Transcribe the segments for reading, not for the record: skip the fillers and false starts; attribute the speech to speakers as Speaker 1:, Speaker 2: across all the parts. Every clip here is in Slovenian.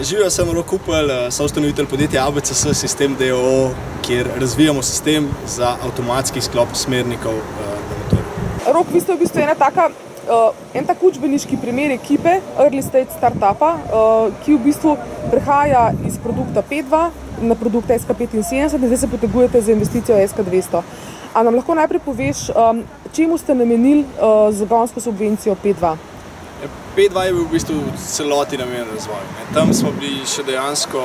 Speaker 1: Živijo, sem Rok Upel, soustanovitelj podjetja ABCS Sistem d.o.o., kjer razvijamo sistem za avtomatski sklop smernikov na motorju.
Speaker 2: Rok, vi ste v bistvu en tak učbeniški primer ekipe Early Stage Startupa, ki v bistvu prehaja iz produkta P2 na produkt SK75 in zdaj se potegujete za investicijo SK200. A nam lahko najprej poveš, čemu ste namenili zagonsko subvencijo P2?
Speaker 1: P2 je bil v bistvu celoti namenjen razvoju. Tam smo bili še dejansko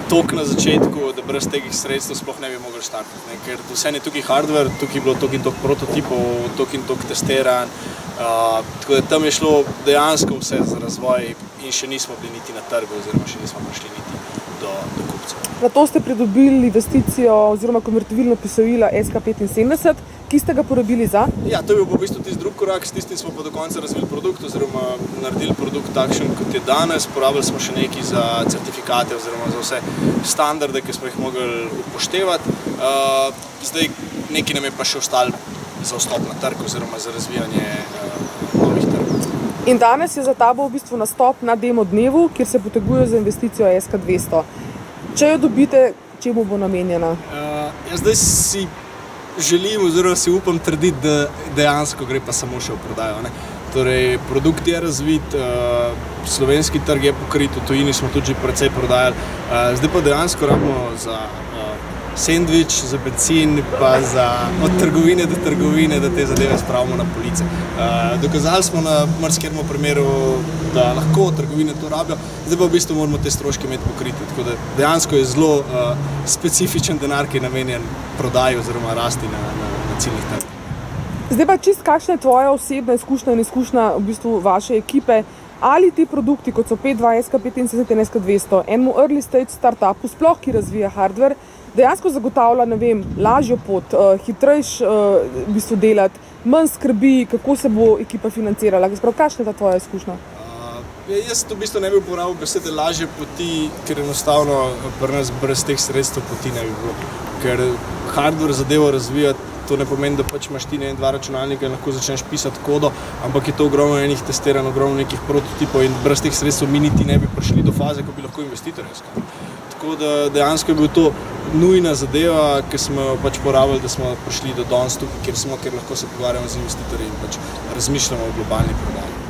Speaker 1: toliko na začetku, da brez teh sredstev sploh ne bi mogli štartati. Ker vse je tukaj hardware, tukaj je bilo toliko in toliko prototipov, toliko in toliko testiranj. Tako da tam je šlo dejansko vse za razvoj in še nismo bili niti na trgu oziroma še nismo prišli niti do kupcev.
Speaker 2: Na to ste pridobili investicijo oziroma konvertibilno posojilo SK75, ki ste ga porabili za?
Speaker 1: Ja, to je bil v bistvu tisti drugi korak, s tistim smo pa do konca razvili produkt oziroma naredili produkt takšen, kot je danes. Porabili smo še nekaj za certifikate oziroma za vse standarde, ki smo jih mogli upoštevati. Zdaj nekaj nam je pa še ostalo za vstop na trg oziroma za razvijanje novih trgov.
Speaker 2: In danes je za tabo v bistvu nastop na demo dnevu, kjer se poteguje za investicijo SK200. Če jo dobite, čemu bo namenjena?
Speaker 1: Zdaj si želim oziroma si upam trditi, da dejansko gre pa samo še v prodajo. Torej, produkt je razvit, slovenski trg je pokrit, v tujini smo tudi že precej prodajali. Zdaj pa dejansko rabimo za sendvič, za bencin, pa od trgovine do trgovine, da te zadeve spravimo na police. Dokazali smo na marsikerem primeru, da lahko trgovine to rabijo, zdaj pa v bistvu moramo te stroške imeti pokrite. Tako da dejansko je zelo specifičen denar, ki je namenjen prodaji oziroma rasti na ciljnih trgih.
Speaker 2: Zdaj pa čist kakšna je tvoja osebna izkušnja in izkušnja v bistvu vaše ekipe? Ali ti produkti, kot so P2, SK75 in SK200, enemu early stage startupu, sploh ki razvija hardware, dejansko zagotavlja, lažjo pot, hitrejš v bistvu delati, manj skrbi, kako se bo ekipa financirala? Kakšna je ta tvoja izkušnja?
Speaker 1: Jaz v bistvu ne bi uporabil besede lažje poti, ker enostavno pri nas brez teh sredstev poti ne bi bilo. Ker hardware zadevo razvijati, to ne pomeni, da pač imaš ti dva računalnika in lahko začneš pisati kodo, ampak je to ogromno enih testiranj, ogromno nekih prototipov in brez teh sredstev mi niti ne bi prišli do faze, ko bi lahko investitorje iskali. Tako da dejansko je bil to nujna zadeva, ki smo jo pač porabili, da smo prišli do danes tukaj, kjer lahko se pogovarjamo z investitorji in pač razmišljamo o globalni prodaji.